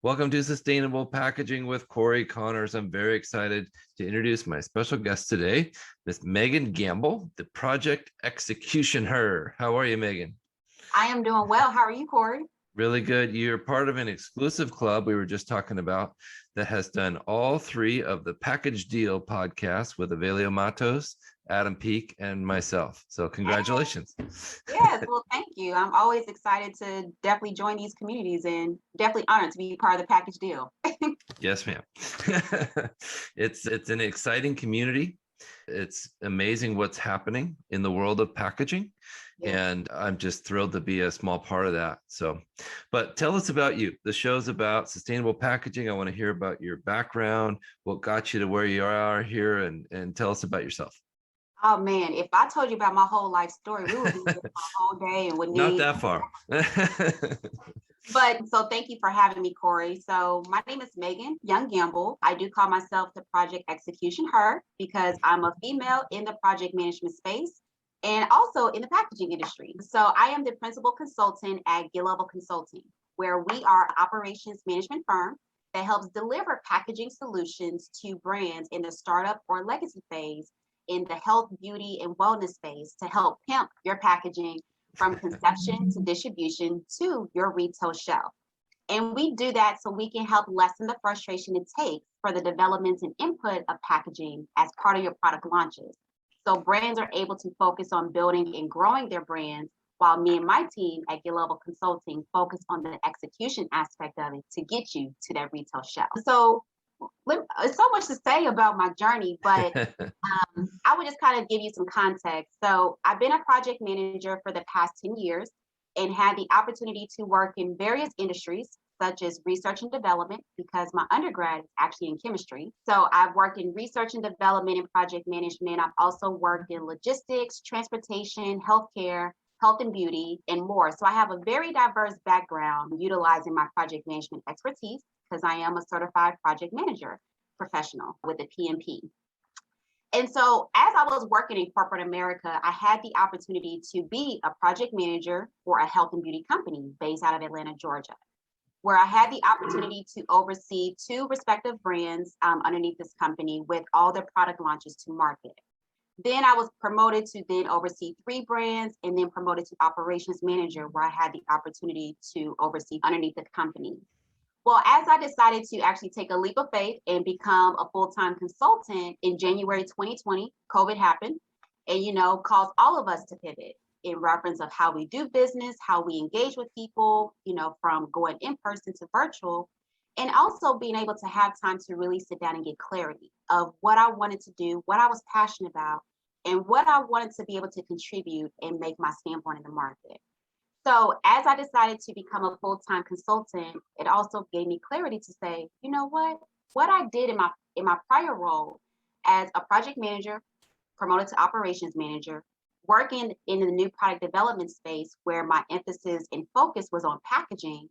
Welcome to Sustainable Packaging with Cory Connors. I'm very excited to introduce my special guest today, Miss Megan Gamble, the project executioner. How are you, Megan? I am doing well. How are you, Cory? Really good. You're part of an exclusive club we were just talking about that has done all three of the Package Deal podcasts with Avelio Matos, Adam Peak, and myself. So congratulations. Yes, well, thank you. I'm always excited to definitely join these communities and definitely honored to be part of the package deal. Yes, ma'am. It's an exciting community. It's amazing what's happening in the world of packaging. Yes. And I'm just thrilled to be a small part of that. So, but tell us about you. The show's about sustainable packaging. I want to hear about your background, what got you to where you are here, and tell us about yourself. Oh man, if I told you about my whole life story, we would be here for a whole day and would Not need. that far. But so thank you for having me, Cory. So my name is Megan Young Gamble. I do call myself the project execution her because I'm a female in the project management space and also in the packaging industry. So I am the principal consultant at Reusable Consulting, where we are an operations management firm that helps deliver packaging solutions to brands in the startup or legacy phase in the health, beauty, and wellness space to help pimp your packaging from conception to distribution to your retail shelf. And we do that so we can help lessen the frustration it takes for the development and input of packaging as part of your product launches. So brands are able to focus on building and growing their brands, while me and my team at Get Level Consulting focus on the execution aspect of it to get you to that retail shelf. So there's so much to say about my journey, but I would just kind of give you some context. So I've been a project manager for the past 10 years and had the opportunity to work in various industries, such as research and development, because my undergrad is actually in chemistry. So I've worked in research and development and project management. I've also worked in logistics, transportation, healthcare, health and beauty, and more. So I have a very diverse background utilizing my project management expertise because I am a certified project manager professional with a PMP. And so, as I was working in corporate America, I had the opportunity to be a project manager for a health and beauty company based out of Atlanta, Georgia, where I had the opportunity to oversee two respective brands underneath this company with all their product launches to market. Then I was promoted to then oversee three brands and then promoted to operations manager, where I had the opportunity to oversee underneath the company. Well, as I decided to actually take a leap of faith and become a full-time consultant in January 2020, COVID happened and, caused all of us to pivot in reference of how we do business, how we engage with people, from going in person to virtual, and also being able to have time to really sit down and get clarity of what I wanted to do, what I was passionate about, and what I wanted to be able to contribute and make my standpoint in the market. So as I decided to become a full-time consultant, it also gave me clarity to say, you know what I did in my prior role as a project manager, promoted to operations manager, working in the new product development space where my emphasis and focus was on packaging,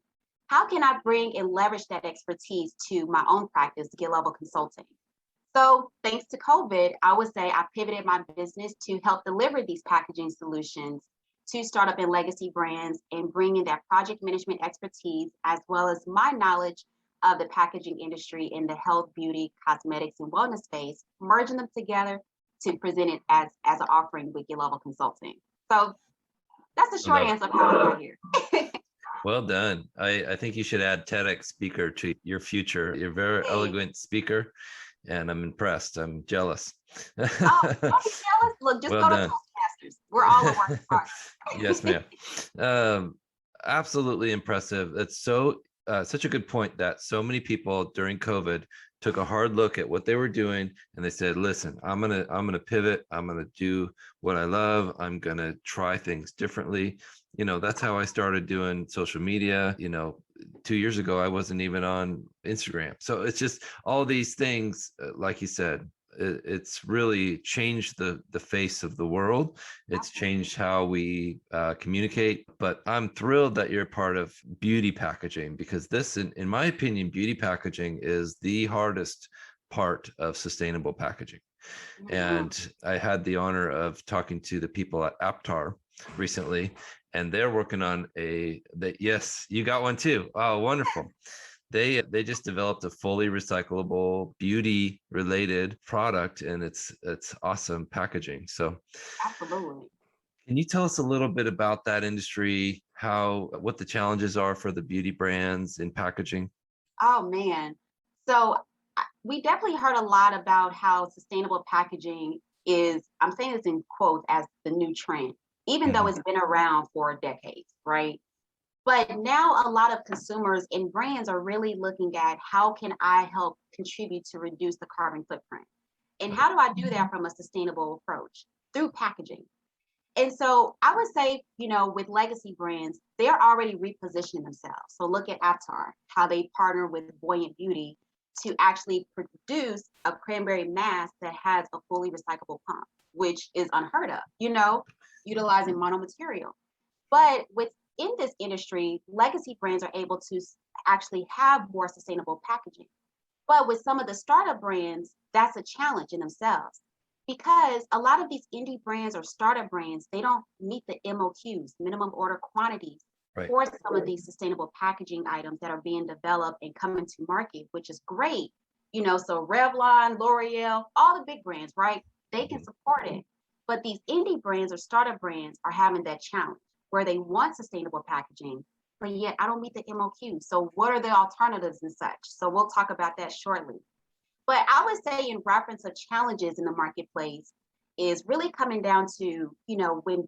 how can I bring and leverage that expertise to my own practice, Get Level Consulting? So thanks to COVID, I would say I pivoted my business to help deliver these packaging solutions to startup and legacy brands and bringing that project management expertise as well as my knowledge of the packaging industry in the health, beauty, cosmetics, and wellness space, merging them together to present it as an offering with Get Level Consulting. So that's the short answer of how I got here. Well done. I think you should add TEDx speaker to your future. You're a very eloquent speaker, and I'm impressed. I'm jealous. Oh, don't be jealous. Look, just Well go done. to Toastmasters. We're all a work in progress. Yes, ma'am. Absolutely impressive. It's such a good point that so many people during COVID took a hard look at what they were doing and they said, listen, I'm gonna pivot. I'm gonna do what I love. I'm gonna try things differently. That's how I started doing social media. 2 years ago, I wasn't even on Instagram. So it's just all these things, like you said, it's really changed the face of the world. It's changed how we communicate. But I'm thrilled that you're part of beauty packaging, because this, in my opinion, beauty packaging is the hardest part of sustainable packaging. And I had the honor of talking to the people at Aptar recently, and they're working on yes, you got one too. Oh, wonderful. They just developed a fully recyclable beauty related product, and it's awesome packaging. So Absolutely. can you tell us a little bit about that industry, what the challenges are for the beauty brands in packaging? Oh man. So we definitely heard a lot about how sustainable packaging is, I'm saying this in quotes, as the new trend, even though Mhm. it's been around for decades, right? But now a lot of consumers and brands are really looking at how can I help contribute to reduce the carbon footprint? And Right. how do I do that from a sustainable approach? Through packaging. And so I would say, with legacy brands, they're already repositioning themselves. So look at Aptar, how they partner with Buoyant Beauty to actually produce a cranberry mask that has a fully recyclable pump, which is unheard of, utilizing monomaterial. But within this industry, legacy brands are able to actually have more sustainable packaging. But with some of the startup brands, that's a challenge in themselves because a lot of these indie brands or startup brands, they don't meet the MOQs, minimum order quantities, Right. for some of these sustainable packaging items that are being developed and coming to market, which is great. So Revlon, L'Oreal, all the big brands, right? They can Mhm. support it. But these indie brands or startup brands are having that challenge where they want sustainable packaging, but yet I don't meet the MOQ. So what are the alternatives and such? So we'll talk about that shortly. But I would say in reference of challenges in the marketplace is really coming down to, when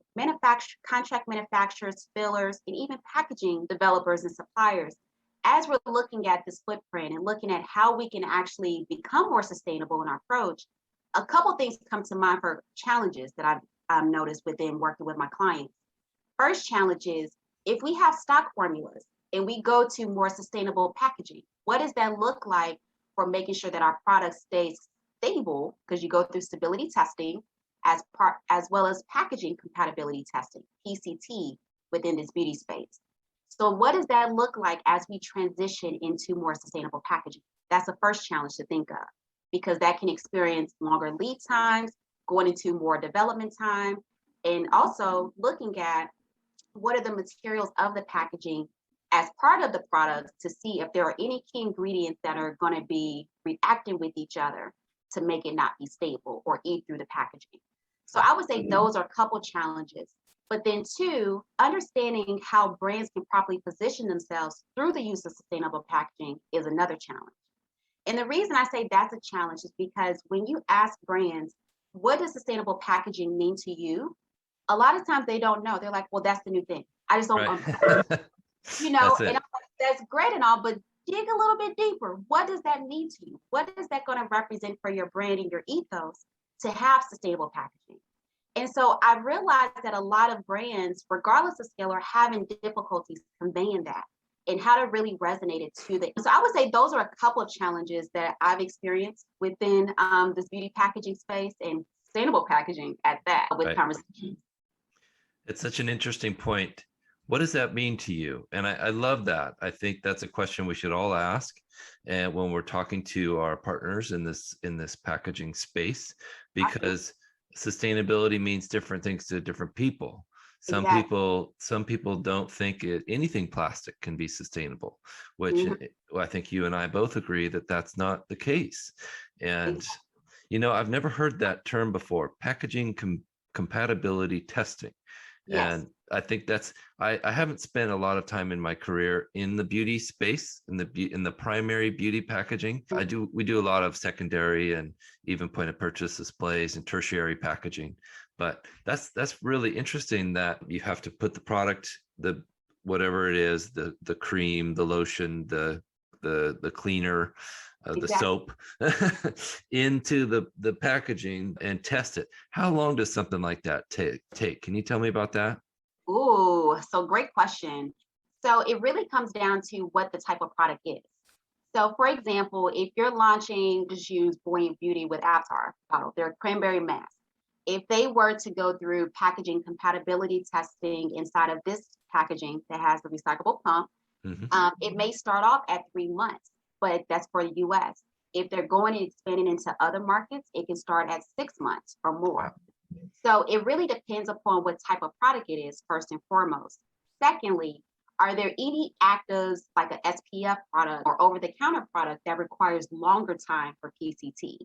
contract manufacturers, fillers, and even packaging developers and suppliers, as we're looking at this footprint and looking at how we can actually become more sustainable in our approach, a couple things come to mind for challenges that I've noticed within working with my clients. First challenge is if we have stock formulas and we go to more sustainable packaging, what does that look like for making sure that our product stays stable? Because you go through stability testing as well as packaging compatibility testing, PCT, within this beauty space. So what does that look like as we transition into more sustainable packaging? That's the first challenge to think of because that can experience longer lead times, going into more development time, and also looking at what are the materials of the packaging as part of the product to see if there are any key ingredients that are going to be reacting with each other to make it not be stable or eat through the packaging. So I would say those are a couple challenges. But then two, understanding how brands can properly position themselves through the use of sustainable packaging is another challenge. And the reason I say that's a challenge is because when you ask brands, what does sustainable packaging mean to you? A lot of times they don't know. They're like, well, that's the new thing. I just don't Right. understand. That's And I'm it. like, that's great and all, but dig a little bit deeper. What does that mean to you? What is that going to represent for your brand and your ethos to have sustainable packaging? And so I realized that a lot of brands, regardless of scale, are having difficulties conveying that and how to really resonate it to the. So I would say those are a couple of challenges that I've experienced within this beauty packaging space and sustainable packaging at that with Right. conversations. It's such an interesting point. What does that mean to you? And I love that. I think that's a question we should all ask. And when we're talking to our partners in this packaging space, Absolutely. because sustainability means different things to different people. Exactly. Some people don't think anything plastic can be sustainable, which Mhm. I think you and I both agree that that's not the case. And Exactly. I've never heard that term before, packaging compatibility testing. Yes. And I think I haven't spent a lot of time in my career in the beauty space, in the primary beauty packaging. We do a lot of secondary and even point of purchase displays and tertiary packaging. But that's really interesting that you have to put the product, the whatever it is, the cream, the lotion, the cleaner, the Exactly. soap into the packaging and test it. How long does something like that take? Can you tell me about that? Ooh, so great question. So it really comes down to what the type of product is. So for example, if you're launching, just use Buoyant Beauty with Aptar bottle, their cranberry mask. If they were to go through packaging compatibility testing inside of this packaging that has the recyclable pump, Hmm. it may start off at 3 months, but that's for the US. If they're going and expanding into other markets, it can start at 6 months or more. Wow. So it really depends upon what type of product it is, first and foremost. Secondly, Are there any actives like an SPF product or over-the-counter product that requires longer time for PCT?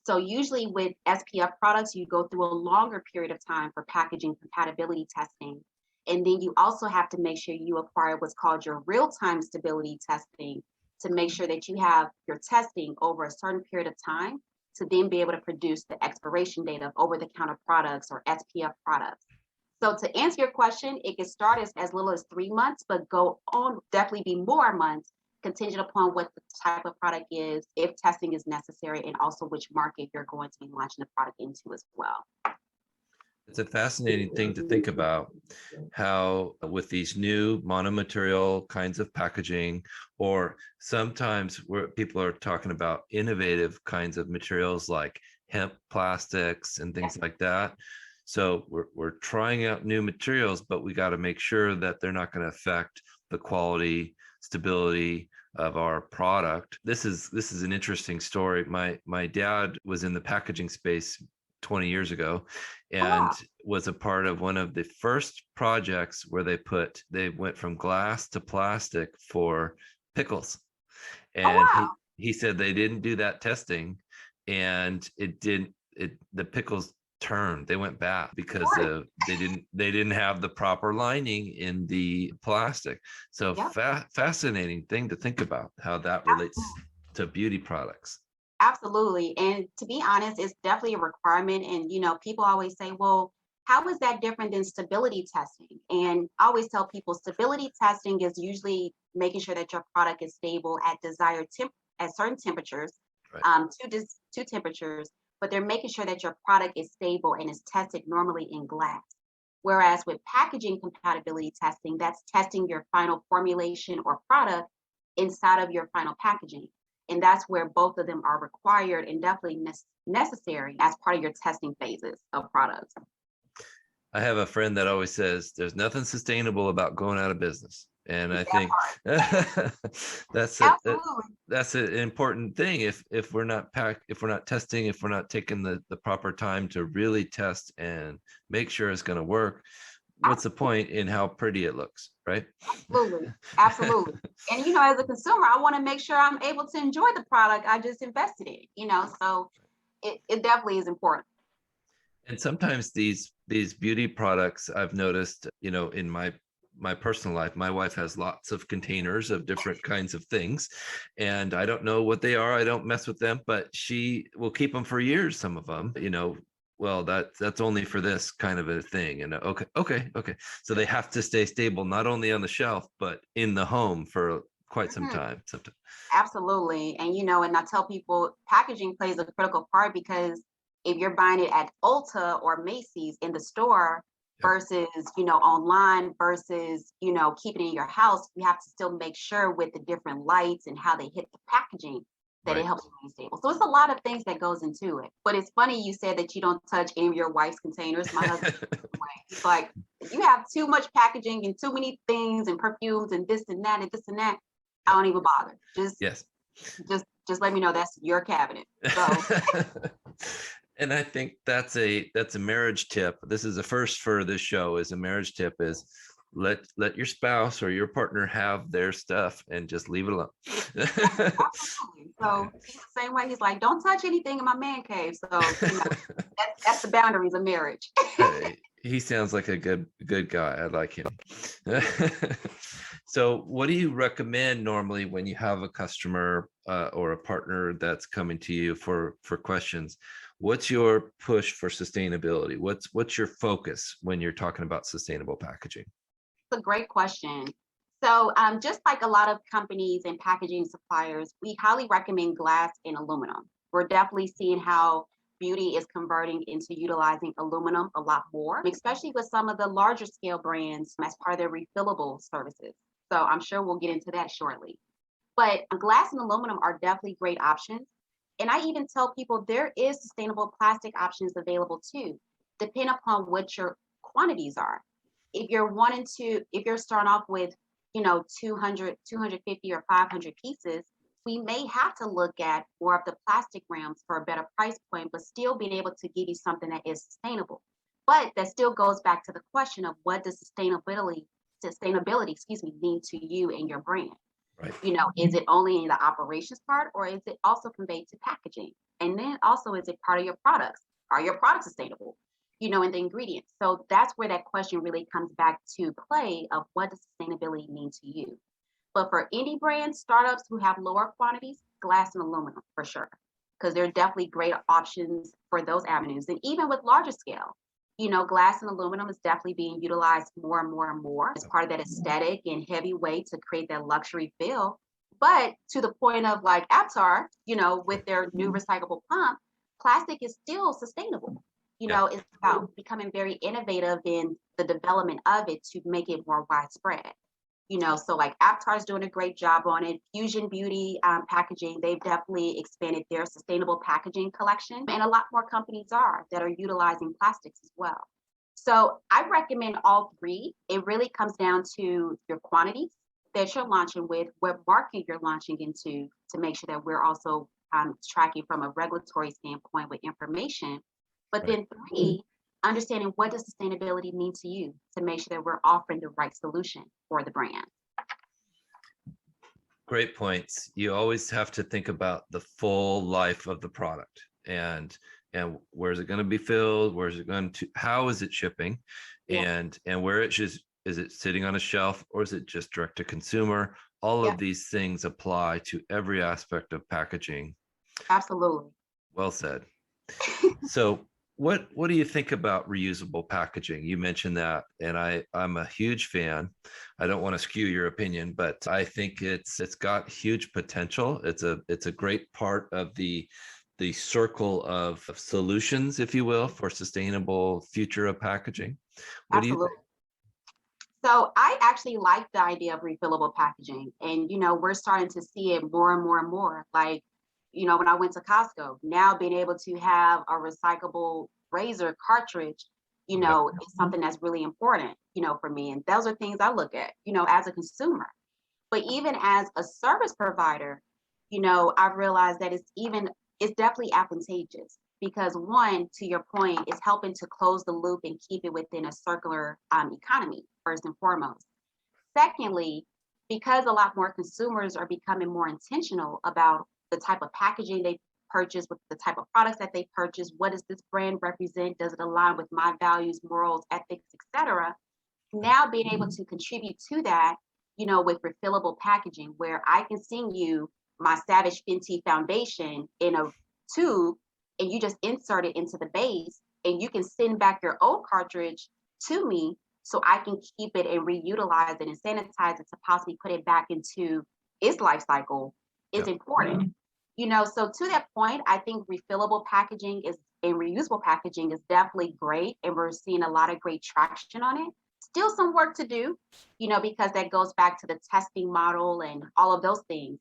So usually with SPF products, you go through a longer period of time for packaging compatibility testing. And then you also have to make sure you acquire what's called your real-time stability testing to make sure that you have your testing over a certain period of time to then be able to produce the expiration date of over-the-counter products or SPF products. So to answer your question, it can start as little as 3 months, but go on definitely be more months, contingent upon what the type of product is, if testing is necessary, and also which market you're going to be launching the product into as well. It's a fascinating thing to think about how with these new monomaterial kinds of packaging, or sometimes where people are talking about innovative kinds of materials like hemp plastics and things like that. So we're trying out new materials, but we got to make sure that they're not going to affect the quality, stability of our product. This is an interesting story. My dad was in the packaging space 20 years ago and was a part of one of the first projects where they went from glass to plastic for pickles. And he said they didn't do that testing, and the pickles turned, they went bad because they didn't have the proper lining in the plastic. So fascinating thing to think about how that relates to beauty products. Absolutely. And to be honest, it's definitely a requirement. And, people always say, well, how is that different than stability testing? And I always tell people stability testing is usually making sure that your product is stable at desired at certain temperatures, two temperatures, but they're making sure that your product is stable and is tested normally in glass. Whereas with packaging compatibility testing, that's testing your final formulation or product inside of your final packaging. And that's where both of them are required and definitely necessary as part of your testing phases of products. I have a friend that always says there's nothing sustainable about going out of business. And I think that's an important thing. If we're not testing, if we're not taking the proper time to really test and make sure it's going to work, what's the point in how pretty it looks, right? Absolutely. And as a consumer, I want to make sure I'm able to enjoy the product I just invested in, so it definitely is important. And sometimes these beauty products, I've noticed, in my personal life, my wife has lots of containers of different kinds of things, and I don't know what they are. I don't mess with them, but she will keep them for years. Some of them, well, that's only for this kind of a thing. And okay. So they have to stay stable, not only on the shelf, but in the home for quite some time. Absolutely. And, and I tell people packaging plays a critical part, because if you're buying it at Ulta or Macy's in the store versus, online versus, keeping it in your house, you have to still make sure with the different lights and how they hit the packaging that it helps remain stable. So it's a lot of things that goes into it. But it's funny you said that you don't touch any of your wife's containers. My husband, he's like, you have too much packaging and too many things and perfumes and this and that and this and that. I don't even bother. Just let me know that's your cabinet. So. And I think that's a marriage tip. This is the first for this show, is a marriage tip, is let your spouse or your partner have their stuff and just leave it alone. Absolutely. So he's the same way. He's like, don't touch anything in my man cave. So that's the boundaries of marriage. He sounds like a good guy. I like him. So what do you recommend normally when you have a customer or a partner that's coming to you for questions? What's your push for sustainability? What's your focus when you're talking about sustainable packaging? It's a great question. So just like a lot of companies and packaging suppliers, we highly recommend glass and aluminum. We're definitely seeing how beauty is converting into utilizing aluminum a lot more, especially with some of the larger scale brands as part of their refillable services. So I'm sure we'll get into that shortly. But glass and aluminum are definitely great options. And I even tell people there is sustainable plastic options available too, depending upon what your quantities are. If you're starting off with, 200, 250 or 500 pieces, we may have to look at more of the plastic grams for a better price point, but still being able to give you something that is sustainable. But that still goes back to the question of what does sustainability sustainability, excuse me, mean to you and your brand? Right. Is it only in the operations part, or is it also conveyed to packaging? And then also, is it part of your products? Are your products sustainable? In the ingredients. So that's where that question really comes back to play of what does sustainability mean to you? But for indie brands, startups who have lower quantities, glass and aluminum for sure, because there are definitely great options for those avenues. And even with larger scale, glass and aluminum is definitely being utilized more and more and more as part of that aesthetic and heavy way to create that luxury feel. But to the point of like Aptar, with their new recyclable pump, plastic is still sustainable. Yeah. It's about becoming very innovative in the development of it to make it more widespread. So like Aptar's doing a great job on it. Fusion Beauty packaging, they've definitely expanded their sustainable packaging collection. And a lot more companies that are utilizing plastics as well. So I recommend all three. It really comes down to your quantities that you're launching with, what market you're launching into, to make sure that we're also tracking from a regulatory standpoint with information. But Right. then three, understanding what does sustainability mean to you to make sure that we're offering the right solution for the brand. Great points. You always have to think about the full life of the product, and where's it going to be filled? Where's it going to? How is it shipping? Yeah. And where it just is it sitting on a shelf, or is it just direct to consumer? All Yeah, of these things apply to every aspect of packaging. absolutely. Well said. So what do you think about reusable packaging? You mentioned that, and I'm a huge fan. I don't want to skew your opinion, but I think it's got huge potential. It's a great part of the circle of solutions, if you will, for sustainable future of packaging. What do you think? Absolutely. So I actually like the idea of refillable packaging. And, we're starting to see it more and more and more. Like, when I went to Costco, now being able to have a recyclable razor cartridge, Yep. is something that's really important, for me. And those are things I look at, as a consumer. But even as a service provider, I've realized that it's definitely advantageous because one, to your point, is helping to close the loop and keep it within a circular economy, first and foremost. Secondly, because a lot more consumers are becoming more intentional about the type of packaging they purchase, with the type of products that they purchase, what does this brand represent? Does it align with my values, morals, ethics, etc.? Now being able to contribute to that, with refillable packaging, where I can send you my Savage Fenty foundation in a tube and you just insert it into the base and you can send back your old cartridge to me so I can keep it and reutilize it and sanitize it to possibly put it back into its life cycle is Yep. important. So to that point, I think refillable packaging is and reusable packaging is definitely great. And we're seeing a lot of great traction on it. Still some work to do, because that goes back to the testing model and all of those things.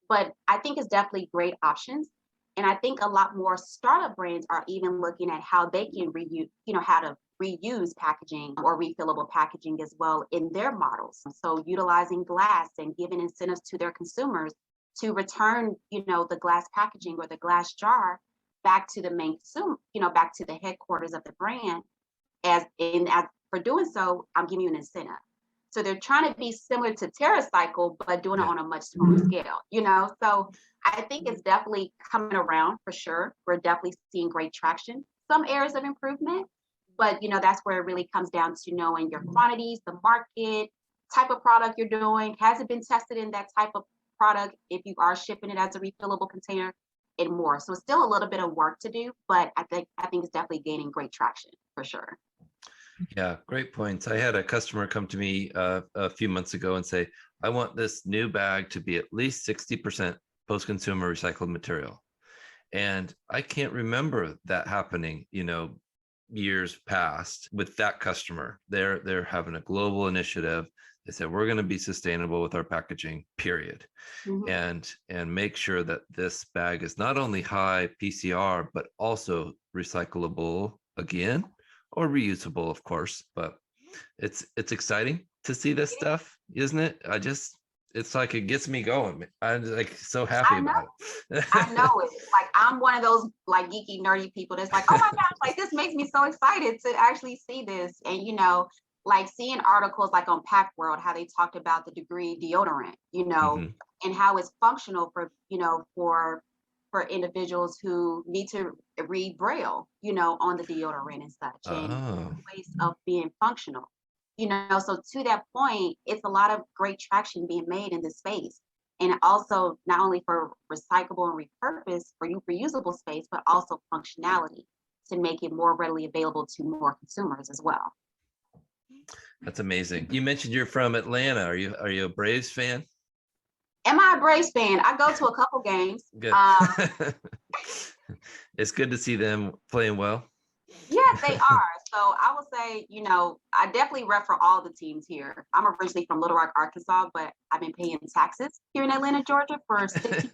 But I think it's definitely great options. And I think a lot more startup brands are even looking at how they can reuse, how to reuse packaging or refillable packaging as well in their models. So utilizing glass and giving incentives to their consumers to return, the glass packaging or the glass jar back to the main consumer, back to the headquarters of the brand. As for doing so, I'm giving you an incentive. So they're trying to be similar to TerraCycle, but doing it Yeah. on a much smaller scale, So I think it's definitely coming around for sure. We're definitely seeing great traction. Some areas of improvement, but that's where it really comes down to knowing your quantities, the market, type of product you're doing. Has it been tested in that type of product if you are shipping it as a refillable container and more. So it's still a little bit of work to do, but I think it's definitely gaining great traction for sure. Yeah, great points. I had a customer come to me a few months ago and say, I want this new bag to be at least 60% post-consumer recycled material. And I can't remember that happening, years past with that customer. They're having a global initiative. They said, we're going to be sustainable with our packaging, period. Mhm. And make sure that this bag is not only high PCR, but also recyclable again, or reusable, of course. But it's exciting to see this stuff, isn't it? It's like it gets me going. I'm like so happy I know. about it. I know it. Like I'm one of those like geeky, nerdy people that's like, oh my gosh, like this makes me so excited to actually see this. And like seeing articles like on Pack World, how they talked about the degree deodorant, Mhm. and how it's functional for, for individuals who need to read Braille, on the deodorant and such, and Oh, ways of being functional. So to that point, it's a lot of great traction being made in this space. And also not only for recyclable and repurpose for reusable space, but also functionality to make it more readily available to more consumers as well. that's amazing. You mentioned you're from Atlanta. Are you a Braves fan? Am I a Braves fan? I go to a couple games. Good. It's good to see them playing well. Yes, they are. So I would say, I definitely rep for all the teams here. I'm originally from Little Rock, Arkansas, but I've been paying taxes here in Atlanta, Georgia for 60.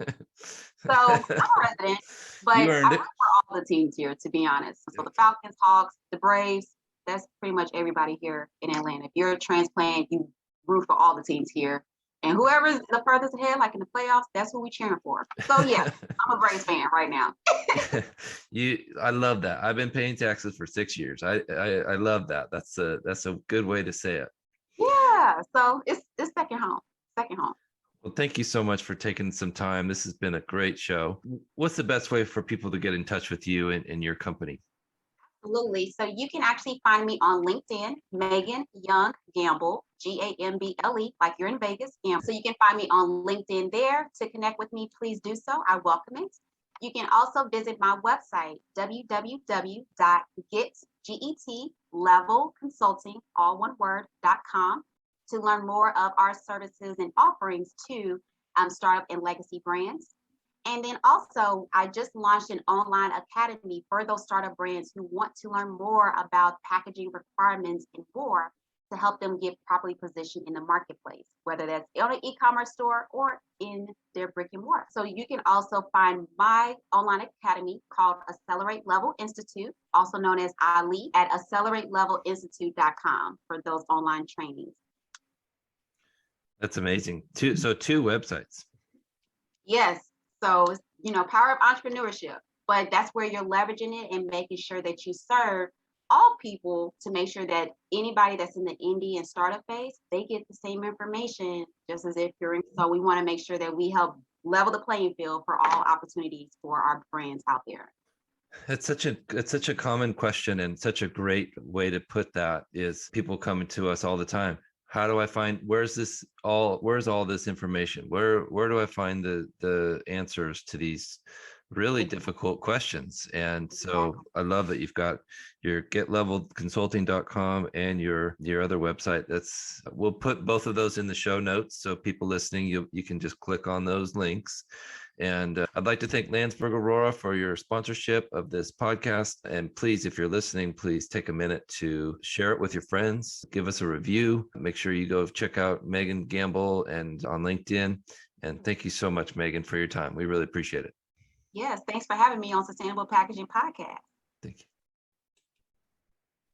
So I'm a resident, but You I earned root it. for all the teams here, to be honest. So the Falcons, Hawks, the Braves, that's pretty much everybody here in Atlanta. If you're a transplant, you root for all the teams here. And whoever's the furthest ahead, like in the playoffs, that's who we cheering for. So yeah, I'm a Braves fan right now. I love that. I've been paying taxes for 6 years. I love that. That's a good way to say it. Yeah. So it's second home. Second home. Well, thank you so much for taking some time. This has been a great show. What's the best way for people to get in touch with you and your company? Absolutely. So you can actually find me on LinkedIn, Megan Young Gamble, Gamble, like you're in Vegas. So you can find me on LinkedIn there. To connect with me, please do so. I welcome it. You can also visit my website, www.getlevelconsulting, all one word.com, to learn more of our services and offerings to startup and legacy brands. And then also, I just launched an online academy for those startup brands who want to learn more about packaging requirements and more to help them get properly positioned in the marketplace, whether that's on an e-commerce store or in their brick and mortar. So you can also find my online academy called Accelerate Level Institute, also known as Ali, at acceleratelevelinstitute.com for those online trainings. That's amazing. Two websites. Yes. So, power of entrepreneurship, but that's where you're leveraging it and making sure that you serve all people to make sure that anybody that's in the indie and startup phase, they get the same information just as if you're in. So we want to make sure that we help level the playing field for all opportunities for our brands out there. It's such a common question, and such a great way to put that is people coming to us all the time. How do I find, where's all this information? Where do I find the answers to these really difficult questions? And so I love that you've got your getlevelconsulting.com and your other website. We'll put both of those in the show notes, so people listening, you can just click on those links. And I'd like to thank Landsberg Aurora for your sponsorship of this podcast. And please, if you're listening, please take a minute to share it with your friends, give us a review. Make sure you go check out Megan Gamble and on LinkedIn. And thank you so much, Megan, for your time. We really appreciate it. Yes. Thanks for having me on Sustainable Packaging Podcast. Thank you.